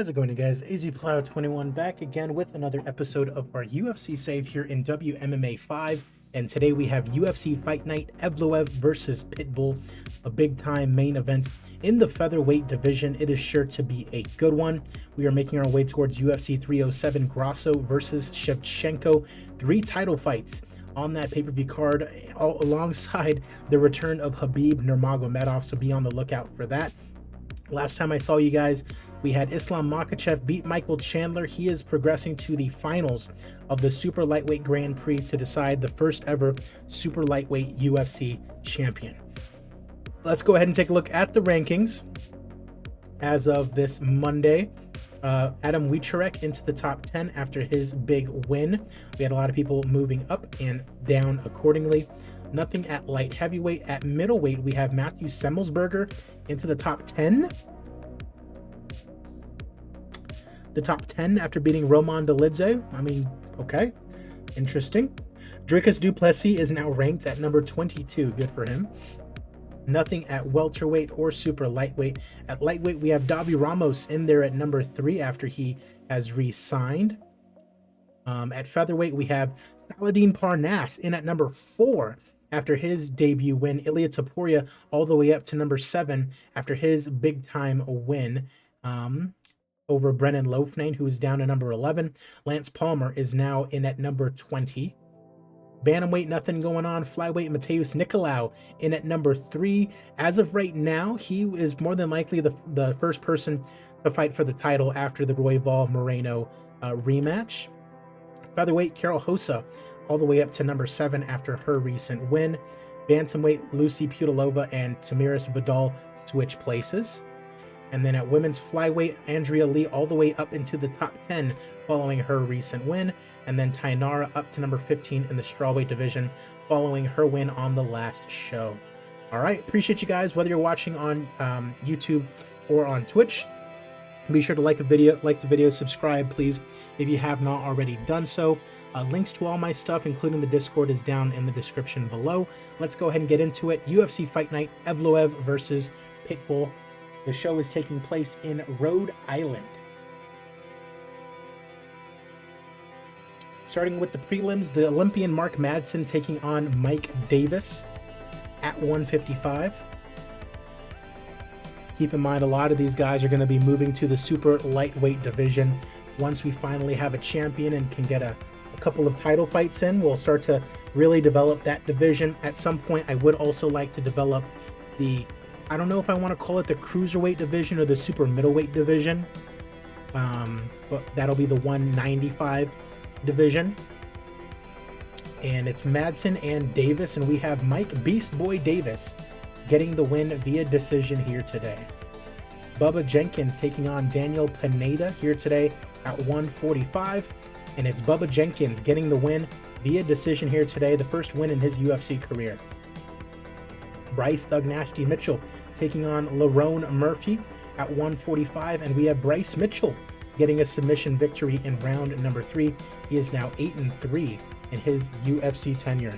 How's it going, you guys? AZPlow21 back again with another episode of our UFC save here in WMMA 5. And today we have UFC Fight Night Evloev versus Pitbull, a big time main event in the featherweight division. It is sure to be a good one. We are making our way towards UFC 307 Grasso versus Shevchenko. 3 title fights on that pay-per-view card, all alongside the return of Khabib Nurmagomedov, so be on the lookout for that. Last time I saw you guys, we had Islam Makhachev beat Michael Chandler. He is progressing to the finals of the Super Lightweight Grand Prix to decide the first ever Super Lightweight UFC champion. Let's go ahead and take a look at the rankings as of this Monday. Adam Wieczorek into the top 10 after his big win. We had a lot of people moving up and down accordingly. Nothing at light heavyweight. At middleweight, we have Matthew Semmelsberger into the top 10. The top 10 after beating Roman Dolidze. I mean, okay, interesting. Dricus du Plessis is now ranked at number 22. Good for him. Nothing at welterweight or super lightweight. At lightweight, we have Davi Ramos in there at number 3 after he has re-signed. At featherweight, we have Saladin Parnasse in at number 4 after his debut win. Ilia Topuria all the way up to number 7 after his big-time win over Brennan Loughnane, who is down to number 11. Lance Palmer is now in at number 20. Bantamweight, nothing going on. Flyweight, Mateus Nicolau in at number 3. As of right now, he is more than likely the first person to fight for the title after the Royval Moreno rematch. Featherweight, Carol Hossa all the way up to number 7 after her recent win. Bantamweight, Lucy Pudilova and Tamiris Vidal switch places. And then at women's flyweight, Andrea Lee all the way up into the top 10 following her recent win. And then Tainara up to number 15 in the strawweight division following her win on the last show. All right, appreciate you guys, whether you're watching on YouTube or on Twitch. Be sure to like the video, subscribe, please, if you have not already done so. Links to all my stuff, including the Discord, is down in the description below. Let's go ahead and get into it. UFC Fight Night, Evloev versus Pitbull. The show is taking place in Rhode Island. Starting with the prelims, the Olympian Mark Madsen taking on Mike Davis at 155. Keep in mind, a lot of these guys are going to be moving to the super lightweight division. Once we finally have a champion and can get a couple of title fights in, we'll start to really develop that division. At some point, I would also like to develop the, I don't know if I want to call it the cruiserweight division or the super middleweight division, but that'll be the 195 division. And it's Madsen and Davis, and we have Mike Beast Boy Davis getting the win via decision here today. Bubba Jenkins taking on Daniel Pineda here today at 145, and it's Bubba Jenkins getting the win via decision here today, the first win in his UFC career. Bryce Thug Nasty Mitchell taking on Lerone Murphy at 145, and we have Bryce Mitchell getting a submission victory in round number 3. He is now 8-3 in his UFC tenure.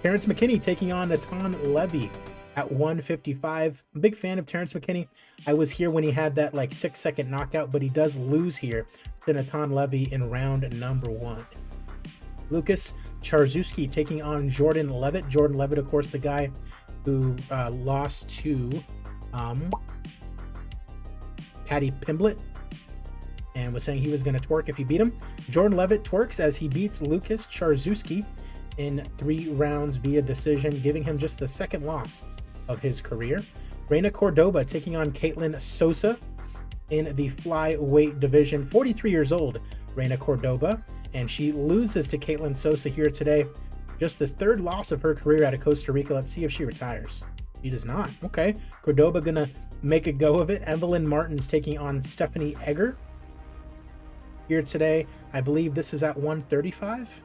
Terrence McKinney taking on Natan Levy at 155. I'm a big fan of Terrence McKinney. I was here when he had that like 6-second knockout, but he does lose here to Natan Levy in round number 1. Lucas Charzewski taking on Jordan Levitt. Jordan Levitt, of course, the guy who lost to Paddy Pimblett and was saying he was going to twerk if he beat him. Jordan Levitt twerks as he beats Lucas Charzewski in 3 rounds via decision, giving him just the second loss of his career. Reina Cordoba taking on Caitlin Sosa in the flyweight division. 43 years old, Reina Cordoba, and she loses to Caitlin Sosa here today. Just this 3rd loss of her career out of Costa Rica. Let's see if she retires. She does not. Okay, Cordoba gonna make a go of it. Evelyn Martins taking on Stephanie Egger here today. I believe this is at 135.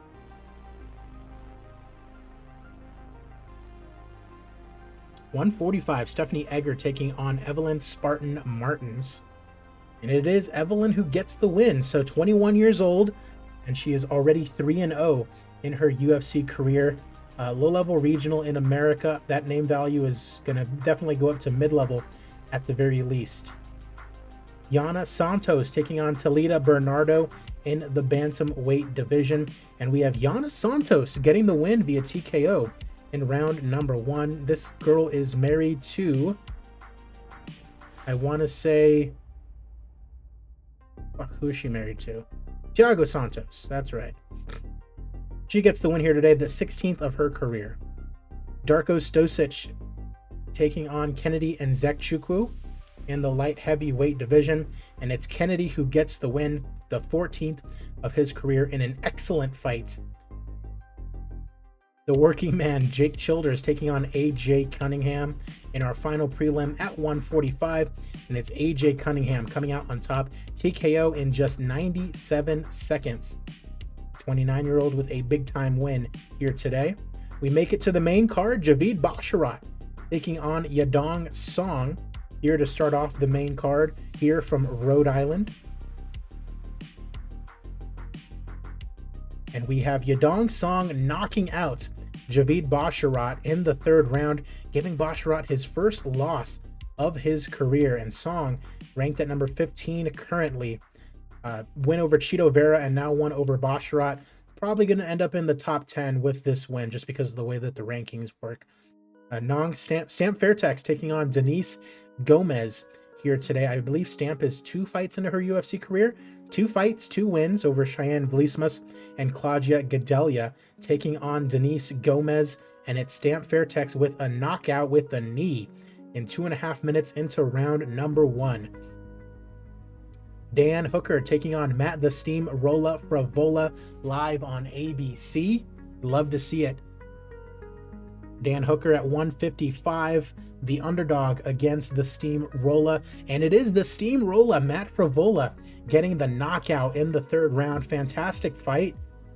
.145, Stephanie Egger taking on Evelyn Spartan Martins. And it is Evelyn who gets the win. So 21 years old, and she is already 3-0 in her UFC career. Low-level regional in America, that name value is going to definitely go up to mid-level at the very least. Yana Santos taking on Talita Bernardo in the bantamweight division. And we have Yana Santos getting the win via TKO in round number 1. This girl is married to, I want to say, who is she married to? Thiago Santos. That's right. She gets the win here today, the 16th of her career. Darko Stosic taking on Kennedy and Nzechukwu in the light heavyweight division, and it's Kennedy who gets the win, the 14th of his career, in an excellent fight. The working man Jake Childers taking on AJ Cunningham in our final prelim at 145, and it's AJ Cunningham coming out on top, TKO in just 97 seconds. 29-year-old with a big-time win here today. We make it to the main card. Javid Basharat taking on Yadong Song here to start off the main card here from Rhode Island. And we have Yadong Song knocking out Javid Basharat in the 3rd round, giving Basharat his first loss of his career. And Song, ranked at number 15 currently, win over Chito Vera and now won over Basharat. Probably going to end up in the top 10 with this win just because of the way that the rankings work. Stamp Fairtex taking on Denise Gomez here today. I believe Stamp is 2 fights into her UFC career. 2 fights, 2 wins over Cheyenne Vlismas and Claudia Gadelia, taking on Denise Gomez, and it's Stamp Fairtex with a knockout with the knee in 2.5 minutes into round number 1. Dan Hooker taking on Matt the Steam Rolla Fravola live on ABC. Love to see it. Dan Hooker at 155, the underdog against the Steamroller. And it is the Steamroller, Matt Fravola, getting the knockout in the 3rd round. Fantastic fight.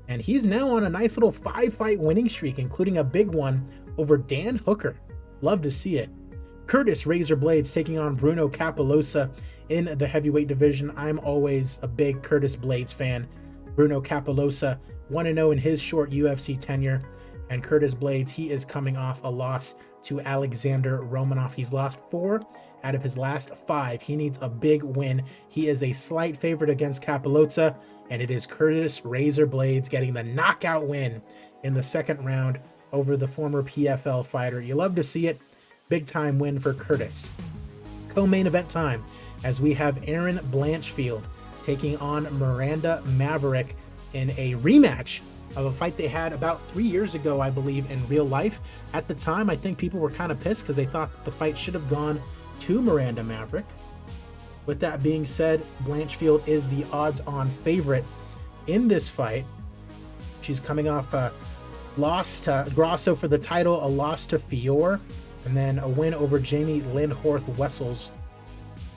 And he's now on a nice little 5-fight winning streak, including a big one over Dan Hooker. Love to see it. Curtis Razor Blades taking on Bruno Capolosa in the heavyweight division. I'm always a big Curtis Blades fan. Bruno Capolosa 1-0 in his short UFC tenure. And Curtis Blades, he is coming off a loss to Alexander Romanov. He's lost 4 out of his last 5. He needs a big win. He is a slight favorite against Capolosa, and it is Curtis Razor Blades getting the knockout win in the 2nd round over the former PFL fighter. You love to see it. Big time win for Curtis. Co-main event time as we have Erin Blanchfield taking on Miranda Maverick in a rematch of a fight they had about 3 years ago, I believe, in real life. At the time, I think people were kind of pissed because they thought that the fight should have gone to Miranda Maverick. With that being said, Blanchfield is the odds-on favorite in this fight. She's coming off a loss to Grasso for the title, a loss to Fiore, and then a win over Jamie Lindhorth Wessels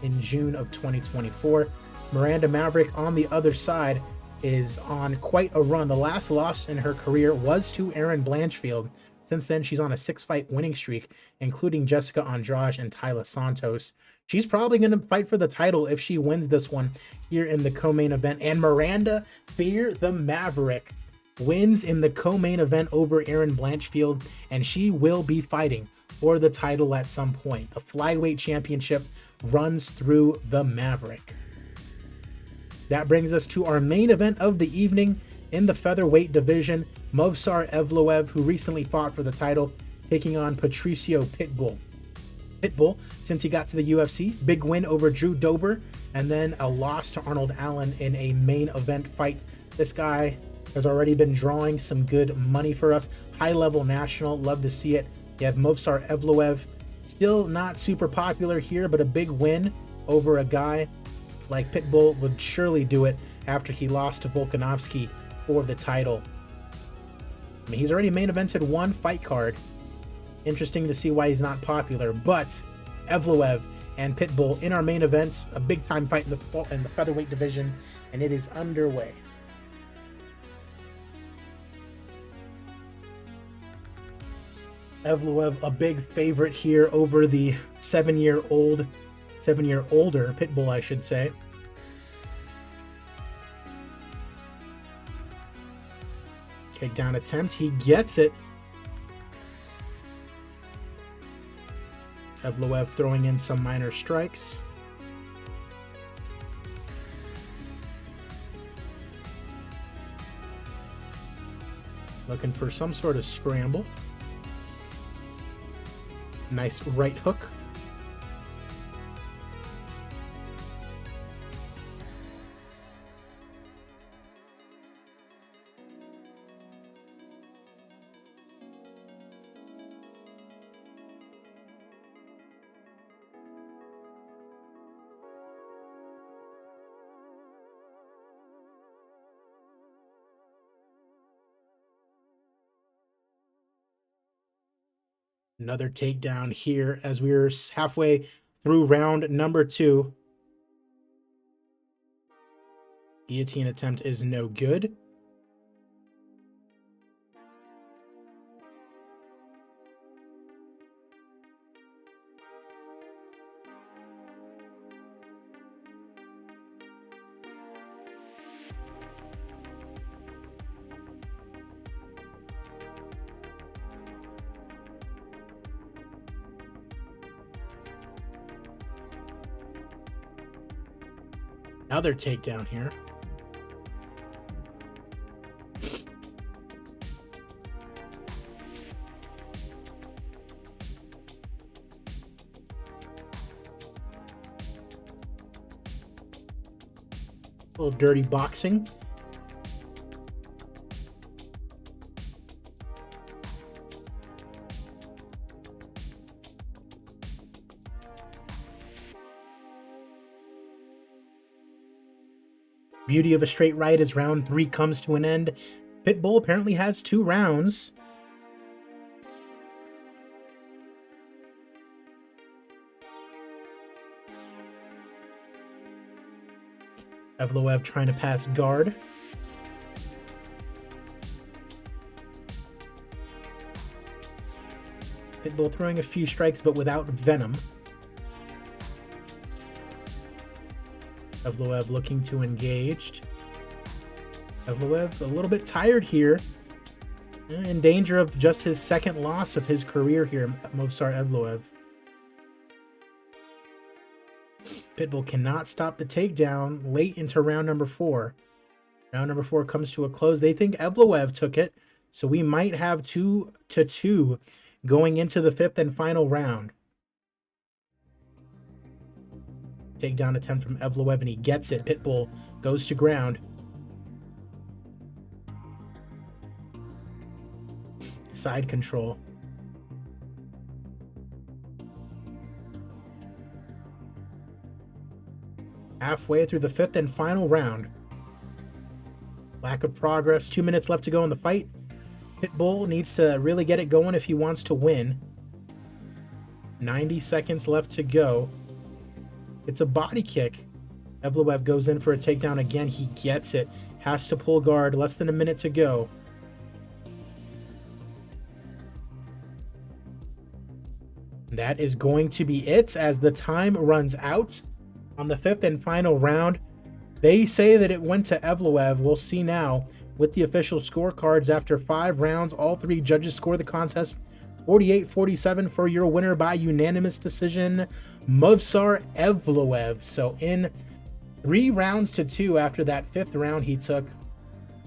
in June of 2024. Miranda Maverick on the other side is on quite a run. The last loss in her career was to Erin Blanchfield. Since then, she's on a 6-fight winning streak, including Jessica Andrade and Tyla Santos. She's probably going to fight for the title if she wins this one here in the co-main event. And Miranda Fear the Maverick wins in the co-main event over Erin Blanchfield, and she will be fighting for the title at some point. The flyweight championship runs through the Maverick. That brings us to our main event of the evening in the featherweight division. Movsar Evloev, who recently fought for the title, taking on Patricio Pitbull. Pitbull, since he got to the UFC, big win over Drew Dober, and then a loss to Arnold Allen in a main event fight. This guy has already been drawing some good money for us. High-level national, love to see it. You have Movsar Evloev, still not super popular here, but a big win over a guy like Pitbull would surely do it after he lost to Volkanovski for the title. I mean, he's already main evented 1 fight card. Interesting to see why he's not popular, but Evloev and Pitbull in our main events, a big time fight in the featherweight division, and it is underway. Evloev, a big favorite here over the 7-year-older Pitbull, I should say. Takedown attempt, he gets it. Evloev throwing in some minor strikes. Looking for some sort of scramble. Nice right hook. Another takedown here as we're halfway through round number 2. Guillotine attempt is no good. Another takedown here. A little dirty boxing. Beauty of a straight right as round 3 comes to an end. Pitbull apparently has 2 rounds. Evloev trying to pass guard. Pitbull throwing a few strikes, but without venom. Evloev looking to engage. Evloev a little bit tired here. In danger of just his second loss of his career here, Movsar Evloev. Pitbull cannot stop the takedown late into round number 4. Round number 4 comes to a close. They think Evloev took it, so we might have 2-2 going into the 5th and final round. Takedown attempt from Evloev, and he gets it. Pitbull goes to ground. Side control. Halfway through the 5th and final round. Lack of progress. 2 minutes left to go in the fight. Pitbull needs to really get it going if he wants to win. 90 seconds left to go. It's a body kick. Evloev goes in for a takedown again. He gets it. Has to pull guard. Less than a minute to go. That is going to be it as the time runs out on the 5th and final round. They say that it went to Evloev. We'll see now with the official scorecards. After 5 rounds, all 3 judges score the contest 48-47 for your winner by unanimous decision, Movsar Evloev. So in 3 rounds to 2 after that 5th round he took,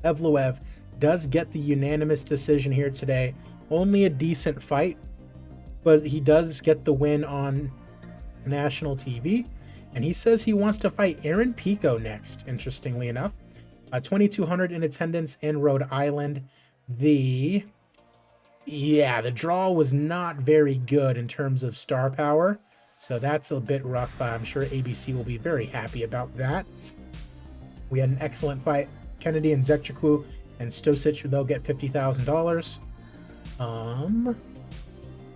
Evloev does get the unanimous decision here today. Only a decent fight, but he does get the win on national TV. And he says he wants to fight Aaron Pico next, interestingly enough. 2,200 in attendance in Rhode Island. The draw was not very good in terms of star power, so that's a bit rough. I'm sure ABC will be very happy about that. We had an excellent fight. Kennedy and Zekchukwu and Stosic, they'll get $50,000.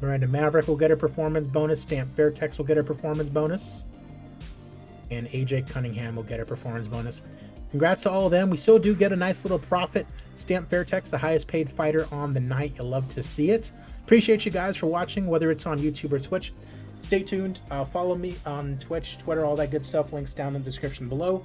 Miranda Maverick will get a performance bonus. Stamp Fairtex will get a performance bonus. And AJ Cunningham will get a performance bonus. Congrats to all of them. We still do get a nice little profit. Stamp Fairtex, the highest paid fighter on the night. You'll love to see it. Appreciate you guys for watching, whether it's on YouTube or Twitch. Stay tuned. Follow me on Twitch, Twitter, all that good stuff. Links down in the description below.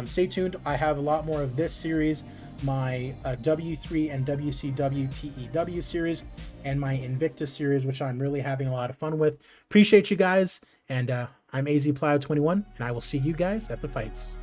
Stay tuned. I have a lot more of this series, my W3 and WCW TEW series, and my Invictus series, which I'm really having a lot of fun with. Appreciate you guys, and I'm AZPlow21, and I will see you guys at the fights.